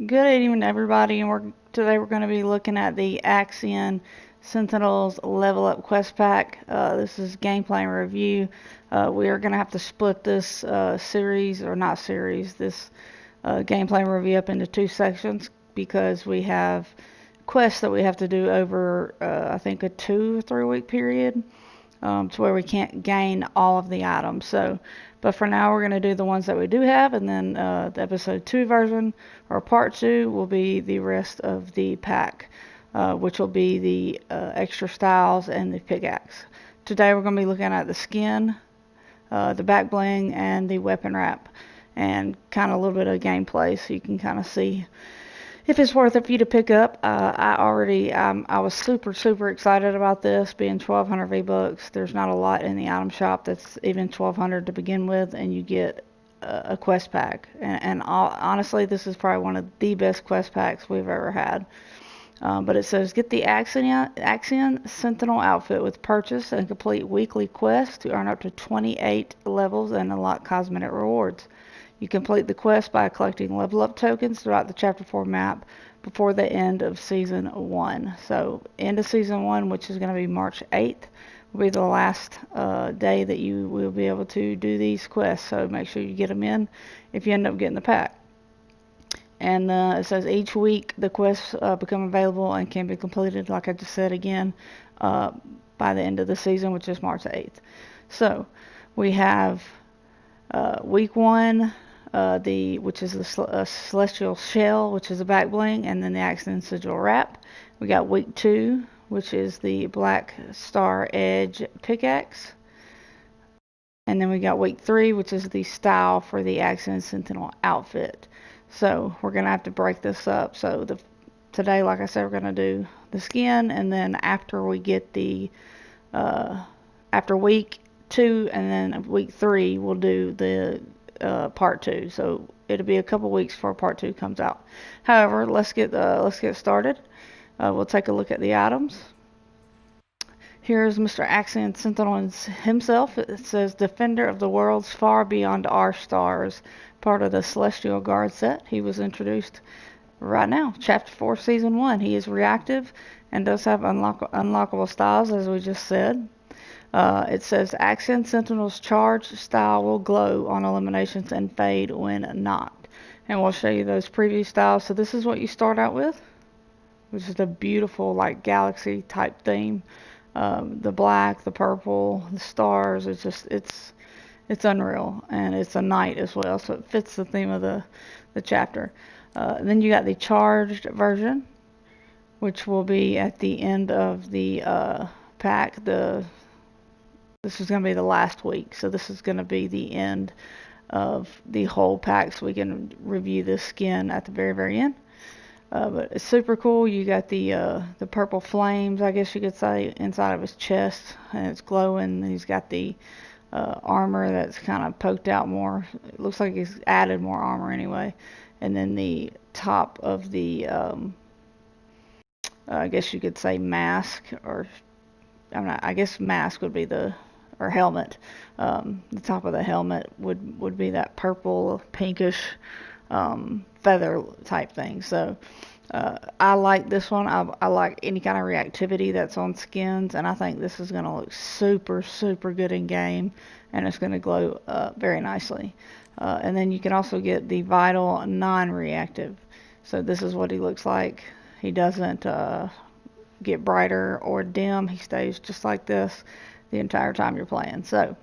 Good evening, everybody, and today we're going to be looking at the Axion Sentinels Level Up Quest Pack. This is gameplay review. We are going to have to split this gameplay review up into two sections because we have quests that we have to do over, I think, a 2 or 3 week period. To where we can't gain all of the items. But for now, we're going to do the ones that we do have, and then the episode 2 version, or part 2, will be the rest of the pack, which will be the extra styles and the pickaxe. Today, we're going to be looking at the skin, the back bling, and the weapon wrap, and kind of a little bit of gameplay so you can kind of see if it's worth it for you to pick up. I was super excited about this being 1,200 V-Bucks. There's not a lot in the item shop that's even 1,200 to begin with, and you get a quest pack. Honestly, this is probably one of the best quest packs we've ever had. But it says, get the Axion Sentinel outfit with purchase and complete weekly quests to earn up to 28 levels and unlock cosmetic rewards. You complete the quest by collecting level up tokens throughout the Chapter 4 map before the end of Season 1. So, end of Season 1, which is going to be March 8th, will be the last day that you will be able to do these quests. So, make sure you get them in if you end up getting the pack. And it says each week the quests become available and can be completed, like I just said again, by the end of the season, which is March 8th. So, we have week 1, which is the Celestial Shell, which is a back bling, and then the Axion Sigil Wrap. We got week 2, which is the Black Star Edge Pickaxe. And then we got week 3, which is the style for the Axion Sentinel outfit. So we're going to have to break this up. So today, like I said, we're going to do the skin, and then after we get the, after week 2 and then week 3, we'll do the part 2. So it'll be a couple weeks before part 2 comes out. However, let's get started. We'll take a look at the items. Here's Mr. Axion Sentinel himself. It says Defender of the Worlds Far Beyond Our Stars, part of the Celestial Guard set. He was introduced right now, Chapter 4, Season 1. He is reactive and does have unlockable styles, as we just said. It says Axion Sentinel's charge style will glow on eliminations and fade when knocked. And we'll show you those preview styles. So this is what you start out with, which is a beautiful like galaxy type theme. The black, the purple, the stars, it's unreal, and it's a night as well, so it fits the theme of the chapter. Then you got the charged version, which will be at the end of the pack. This is going to be the last week, so this is going to be the end of the whole pack, so we can review this skin at the very end. But it's super cool. You got the purple flames, I guess you could say, inside of his chest, and it's glowing. And he's got the armor that's kind of poked out more. It looks like he's added more armor anyway. And then the top of the, I guess you could say mask, or I guess mask would be or helmet. The top of the helmet would be that purple, pinkish feather type thing. So I like this one. I like any kind of reactivity that's on skins, and I think this is going to look super good in game, and it's going to glow very nicely. And then you can also get the vital non-reactive. So this is what he looks like. He doesn't get brighter or dim. He stays just like this the entire time you're playing. So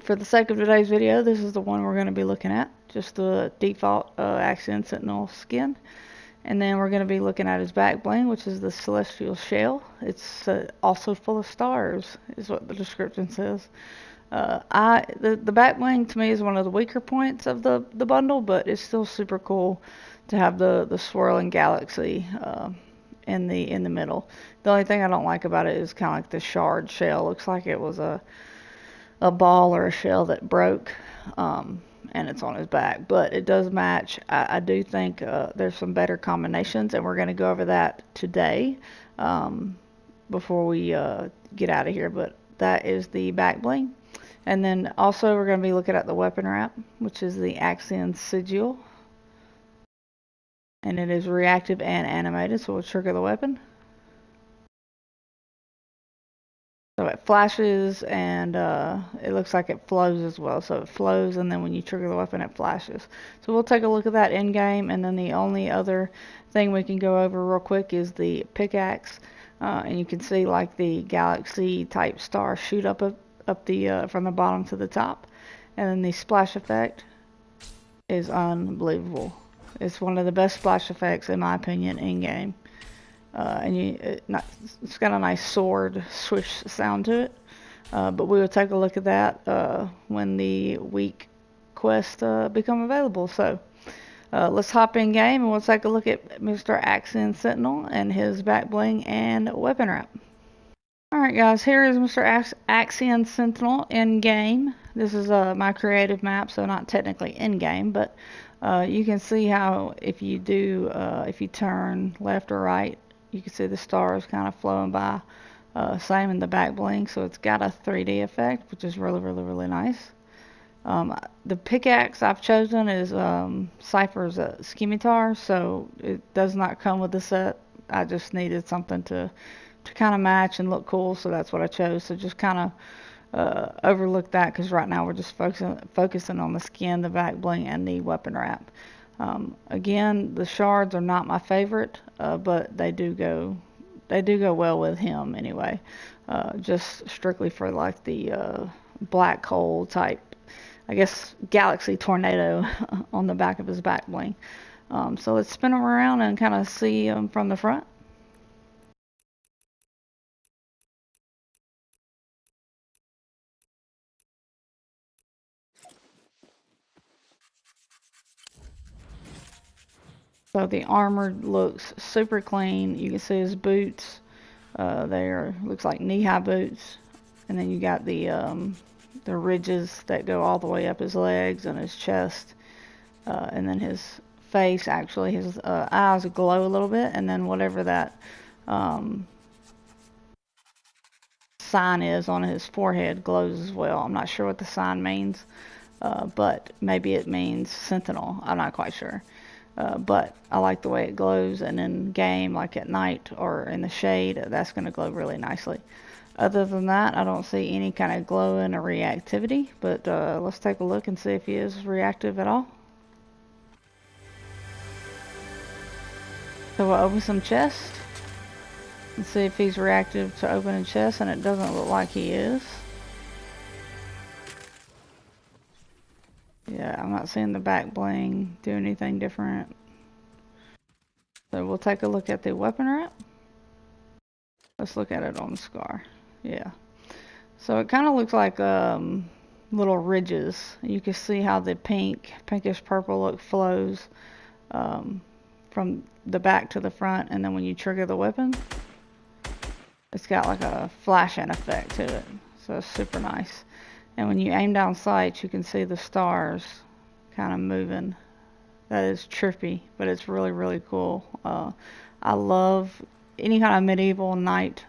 for the sake of today's video, this is the one we're going to be looking at, just the default Axion Sentinel skin. And then we're going to be looking at his back bling, which is the Celestial Shell. It's also full of stars, is what the description says. The back bling to me is one of the weaker points of the bundle, but it's still super cool to have the swirling galaxy in the middle. The only thing I don't like about it is kind of like the shard shell. Looks like it was a ball or a shell that broke, and it's on his back, but it does match. I do think there's some better combinations, and we're going to go over that today before we get out of here. But that is the back bling. And then also we're going to be looking at the weapon wrap, which is the Axion Sigil. and it is reactive and animated, so we'll trigger the weapon. So it flashes, and it looks like it flows as well. So it flows, and then when you trigger the weapon, it flashes. So we'll take a look at that in game, and then the only other thing we can go over real quick is the pickaxe. And you can see like the galaxy type star shoot up the from the bottom to the top, and then the splash effect is unbelievable. It's one of the best splash effects in my opinion in game. And it's got a nice sword swish sound to it. But we will take a look at that when the week quests become available. So let's hop in game and we'll take a look at Mr. Axion Sentinel and his back bling and weapon wrap. Alright guys, here is Mr. Axion Sentinel in game. This is my creative map, so not technically in game, but you can see how if you turn left or right, you can see the stars kind of flowing by. Same in the back bling, so it's got a 3D effect, which is really nice. The pickaxe I've chosen is Cypher's Scimitar, so it does not come with the set. I just needed something to kind of match and look cool, so that's what I chose. So just kind of overlook that, because right now we're just focusing on the skin, the back bling, and the weapon wrap. Again, the shards are not my favorite, but they do go well with him anyway. Just strictly for like the black hole type, I guess, galaxy tornado on the back of his back bling. So let's spin him around and kind of see him from the front. So the armor looks super clean. You can see his boots. There looks like knee-high boots, and then you got the ridges that go all the way up his legs and his chest, and then his face. Actually, his eyes glow a little bit, and then whatever that sign is on his forehead glows as well. I'm not sure what the sign means, but maybe it means Sentinel. I'm not quite sure. But I like the way it glows, and in game, like at night or in the shade, that's going to glow really nicely. Other than that, I don't see any kind of glowing or reactivity, but let's take a look and see if he is reactive at all. So we'll open some chests and see if he's reactive to opening chests, and it doesn't look like he is. Yeah, I'm not seeing the back bling do anything different. So we'll take a look at the weapon wrap. Let's look at it on the scar. Yeah. So it kind of looks like little ridges. You can see how the pinkish purple look flows from the back to the front, and then when you trigger the weapon, it's got like a flashing effect to it. So it's super nice. And when you aim down sights, you can see the stars kind of moving. That is trippy, but it's really cool. I love any kind of medieval knight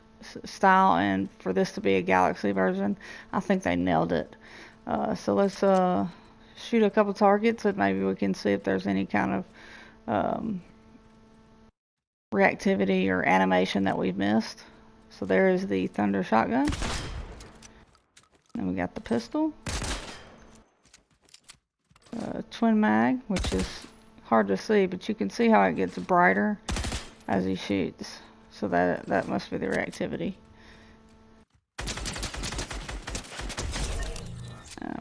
style, and for this to be a galaxy version, I think they nailed it. So let's shoot a couple targets, and maybe we can see if there's any kind of reactivity or animation that we've missed. So there is the thunder shotgun. And we got the pistol. Twin mag, which is hard to see, but you can see how it gets brighter as he shoots. So that must be the reactivity.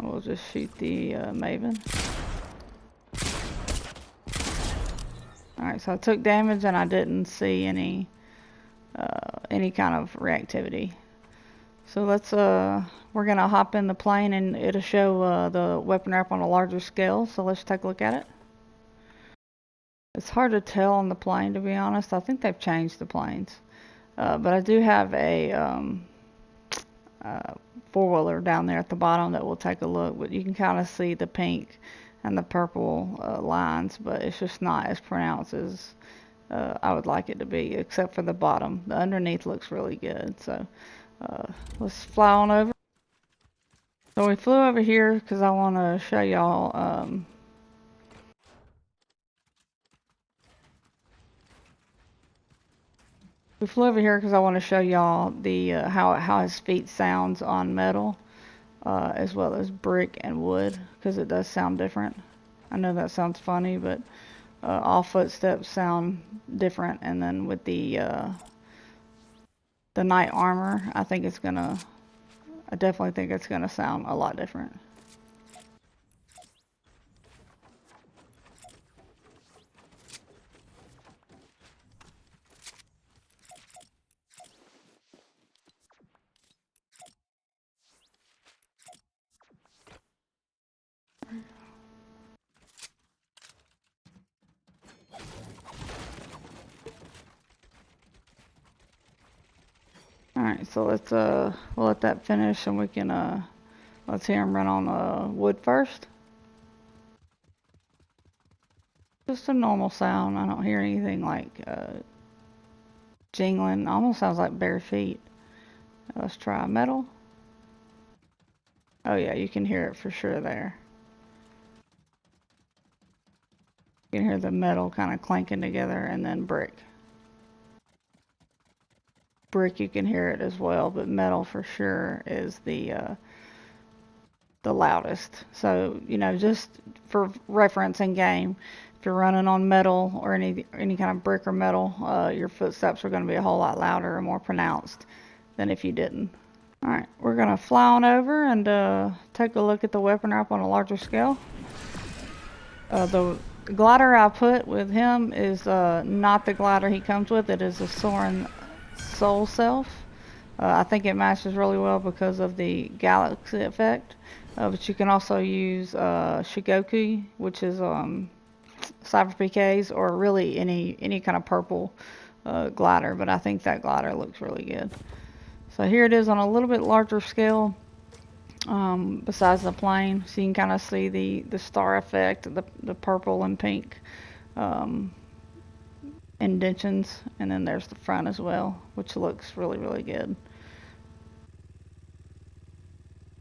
We'll just shoot the Maven. Alright, so I took damage and I didn't see any kind of reactivity. So let's we're gonna hop in the plane, and it'll show the weapon wrap on a larger scale. So let's take a look at it. It's hard to tell on the plane, to be honest. I think they've changed the planes, but I do have a four-wheeler down there at the bottom that we'll take a look. But you can kind of see the pink and the purple lines, but it's just not as pronounced as I would like it to be, except for the bottom. The underneath looks really good. So let's fly on over. So we flew over here because I want to show y'all We flew over here because I want to show y'all the how his feet sounds on metal, as well as brick and wood, because it does sound different. I know that sounds funny, but all footsteps sound different. And then with the knight armor, I definitely think it's gonna sound a lot different. Alright, so we'll let that finish, and we can let's hear him run on wood first. Just a normal sound. I don't hear anything like jingling. Almost sounds like bare feet. Let's try metal. Oh yeah, you can hear it for sure there. You can hear the metal kind of clanking together, and then brick. Brick, you can hear it as well, but metal for sure is the loudest. So, you know, just for reference in game, if you're running on metal or any kind of brick or metal, your footsteps are going to be a whole lot louder and more pronounced than if you didn't. Alright, we're going to fly on over and take a look at the weapon wrap on a larger scale. The glider I put with him is not the glider he comes with. It is a Soaring Soul Self. I think it matches really well because of the galaxy effect. But you can also use Shigoku, which is Cypher PKs, or really any kind of purple glider. But I think that glider looks really good. So here it is on a little bit larger scale. Besides the plane, so you can kind of see the star effect, the purple and pink indentions, and then there's the front as well, which looks really, really good.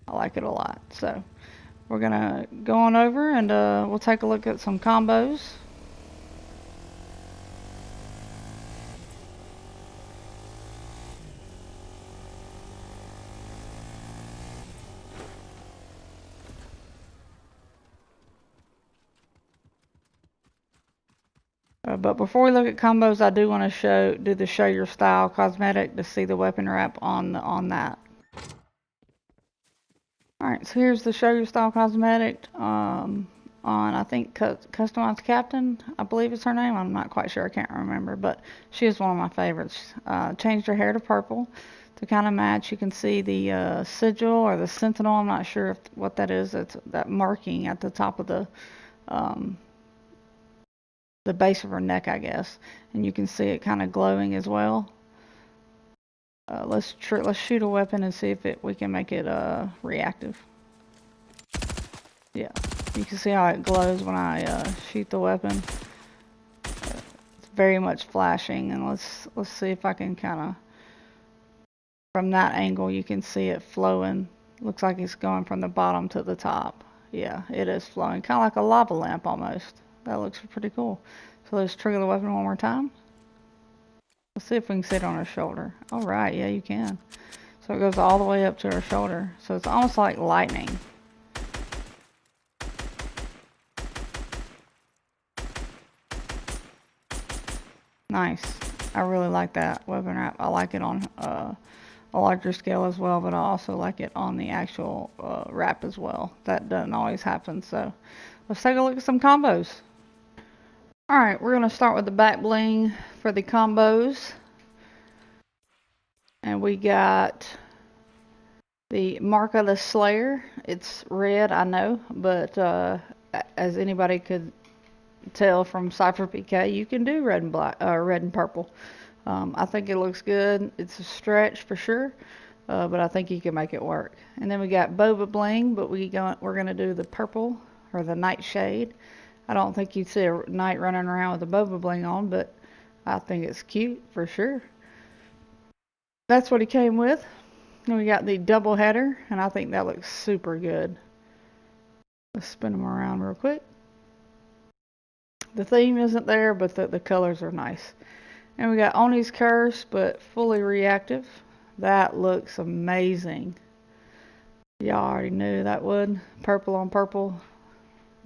I like it a lot. So we're gonna go on over and we'll take a look at some combos. But before we look at combos, I do want to do the show your style cosmetic to see the weapon wrap on that. Alright, so here's the show your style cosmetic on, I think, Customized Captain, I believe it's her name. I'm not quite sure, I can't remember, but she is one of my favorites. Changed her hair to purple to kind of match. You can see the sigil or the Sentinel. I'm not sure what that is. It's that marking at the top of the base of her neck, I guess, and you can see it kind of glowing as well. Let's shoot a weapon and see if we can make it reactive. Yeah, you can see how it glows when I shoot the weapon. It's very much flashing, and let's see if I can kind of, from that angle, you can see it flowing. Looks like it's going from the bottom to the top. Yeah, it is flowing, kind of like a lava lamp almost. That looks pretty cool. So let's trigger the weapon one more time. Let's see if we can see it on her shoulder. Alright, yeah, you can. So it goes all the way up to her shoulder. So it's almost like lightning. Nice. I really like that weapon wrap. I like it on a larger scale as well, but I also like it on the actual wrap as well. That doesn't always happen. So let's take a look at some combos. Alright, we're going to start with the back bling for the combos. And we got the Mark of the Slayer. It's red, I know, but as anybody could tell from Cypher PK, you can do red and black, red and purple. I think it looks good. It's a stretch for sure, but I think you can make it work. And then we got Boba Bling, but we're going to do the purple, or the Nightshade. I don't think you'd see a knight running around with a Boba Bling on, but I think it's cute for sure. That's what he came with. And we got the double header, and I think that looks super good. Let's spin them around real quick. The theme isn't there, but the colors are nice. And we got Oni's Curse, but fully reactive. That looks amazing. Y'all already knew that would. Purple on purple.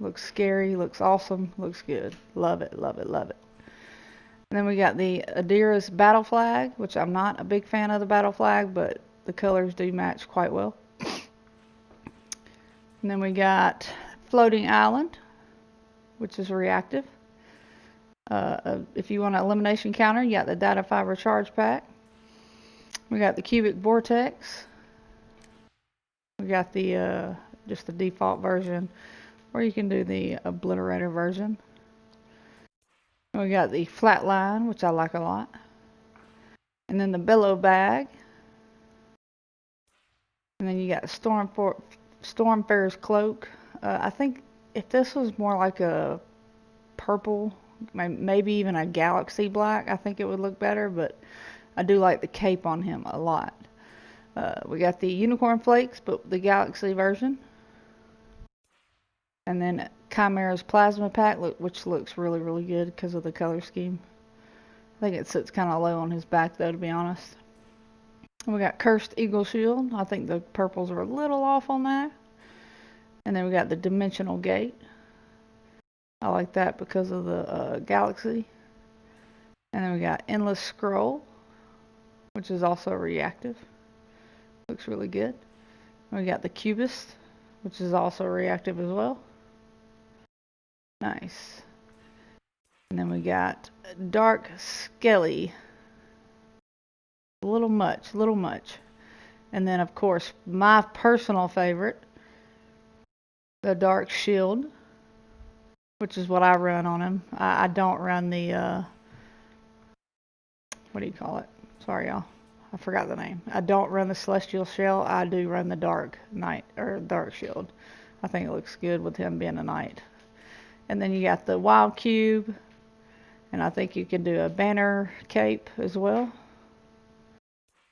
Looks scary, looks awesome, looks good. Love it, love it, love it. And then we got the Adira's Battle Flag, which I'm not a big fan of the Battle Flag, but the colors do match quite well. And then we got Floating Island, which is reactive. If you want an elimination counter, you got the Data Fiber Charge Pack. We got the Cubic Vortex. We got the just the default version, or you can do the Obliterator version. We got the Flatline, which I like a lot. And then the Billow Bag. And then you got Stormfarer's Cloak. I think if this was more like a purple, maybe even a Galaxy Black, I think it would look better, but I do like the cape on him a lot. We got the Unicorn Flakes, but the Galaxy version. And then Chimera's Plasma Pack, which looks really, really good because of the color scheme. I think it sits kind of low on his back, though, to be honest. And we got Cursed Eagle Shield. I think the purples are a little off on that. And then we got the Dimensional Gate. I like that because of the Galaxy. And then we got Endless Scroll, which is also reactive. Looks really good. And we got the Cubist, which is also reactive as well. Nice. And then we got Dark Skelly. A little much, little much. And then, of course, my personal favorite, the Dark Shield, which is what I run on him. I don't run the, what do you call it? Sorry, y'all. I forgot the name. I don't run the Celestial Shell. I do run the Dark Knight, or Dark Shield. I think it looks good with him being a knight. And then you got the Wild Cube. And I think you can do a Banner Cape as well.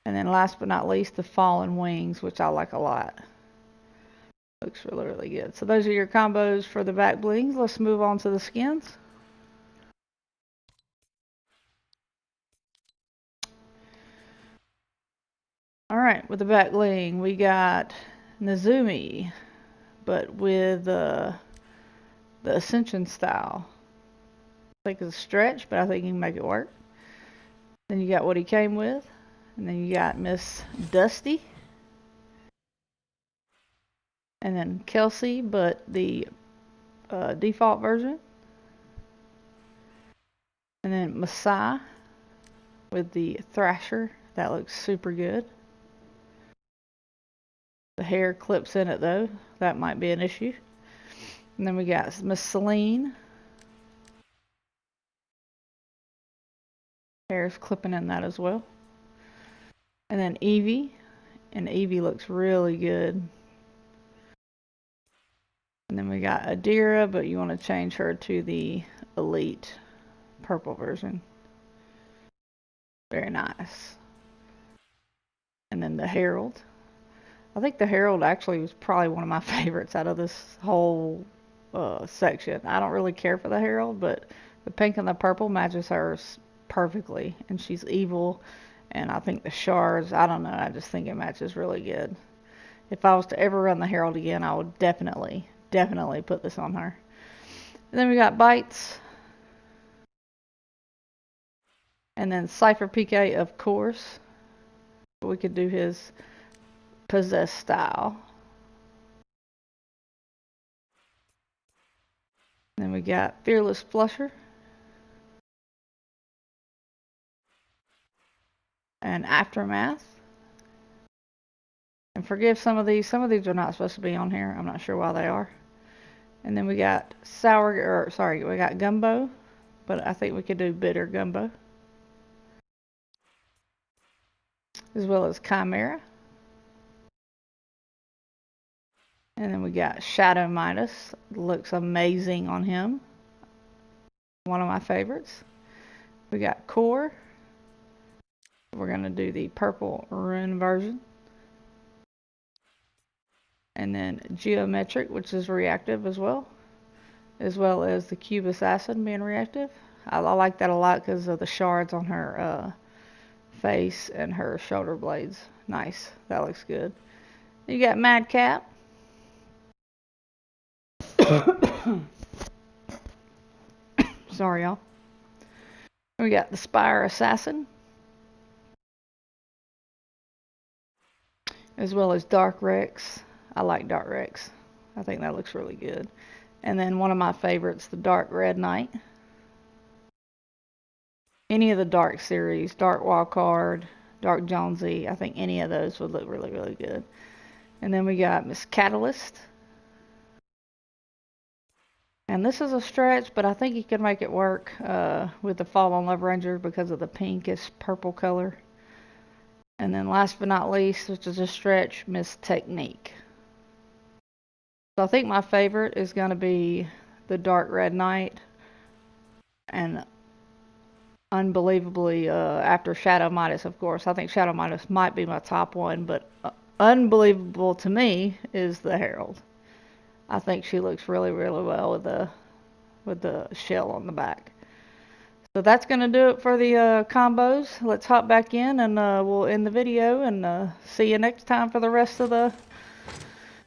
And then last but not least, the Fallen Wings, which I like a lot. Looks really, really good. So those are your combos for the back blings. Let's move on to the skins. Alright, with the back bling, we got Nezumi, but with the Ascension style. I think it's a stretch, but I think you can make it work. Then you got what he came with. And then you got Miss Dusty. And then Kelsey, but the default version. And then Masai with the Thrasher. That looks super good. The hair clips in it though. That might be an issue. And then we got Miss Celine. Hair's clipping in that as well. And then Evie. And Evie looks really good. And then we got Adira, but you want to change her to the Elite purple version. Very nice. And then the Herald. I think the Herald actually was probably one of my favorites out of this whole section. I don't really care for the Herald, but the pink and the purple matches hers perfectly. And she's evil. And I think the shards, I don't know, I just think it matches really good. If I was to ever run the Herald again, I would definitely put this on her. And then we got Bites. And then Cypher PK, of course. We could do his Possessed style. And then we got Fearless Flusher. And Aftermath. And forgive some of these are not supposed to be on here. I'm not sure why they are. And then we got we got Gumbo, but I think we could do Bitter Gumbo. As well as Chimera. And then we got Shadow Midas. Looks amazing on him. One of my favorites. We got Core. We're going to do the purple rune version. And then Geometric, which is reactive as well. as well as the cube assassin being reactive. I like that a lot because of the shards on her face and her shoulder blades. Nice. That looks good. You got Madcap. Sorry, y'all. We got the Spire Assassin, as well as Dark Rex. I like Dark Rex. I think that looks really good. And then one of my favorites, the Dark Red Knight. Any of the Dark series, Dark Wildcard, Dark Jonesy, I think any of those would look really, really good. And then we got Miss Catalyst. And this is a stretch, but I think you can make it work with the Fallen Love Ranger because of the pinkish purple color. And then last but not least, which is a stretch, Miss Technique. So I think my favorite is going to be the Dark Red Knight. And unbelievably, after Shadow Midas, of course. I think Shadow Midas might be my top one, but unbelievable to me is the Herald. I think she looks really, really well with the shell on the back. So that's going to do it for the combos. Let's hop back in and we'll end the video and see you next time for the rest of the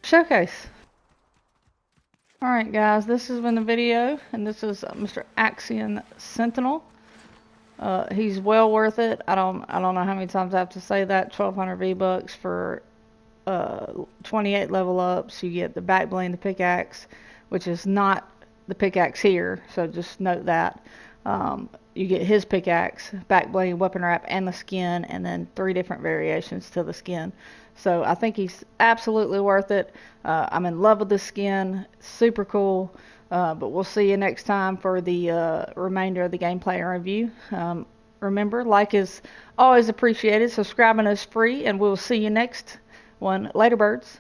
showcase. Alright guys, this has been the video, and this is Mr. Axion Sentinel. He's well worth it. I don't know how many times I have to say that. 1,200 V-Bucks for 28 level ups. You get the back bling, the pickaxe, which is not the pickaxe here, so just note that. You get his pickaxe, back bling, weapon wrap, and the skin, and then 3 different variations to the skin. So I think he's absolutely worth it. I'm in love with the skin. Super cool. But we'll see you next time for the remainder of the gameplay and review. Remember, like is always appreciated. Subscribing is free, and we'll see you next one. Later, birds.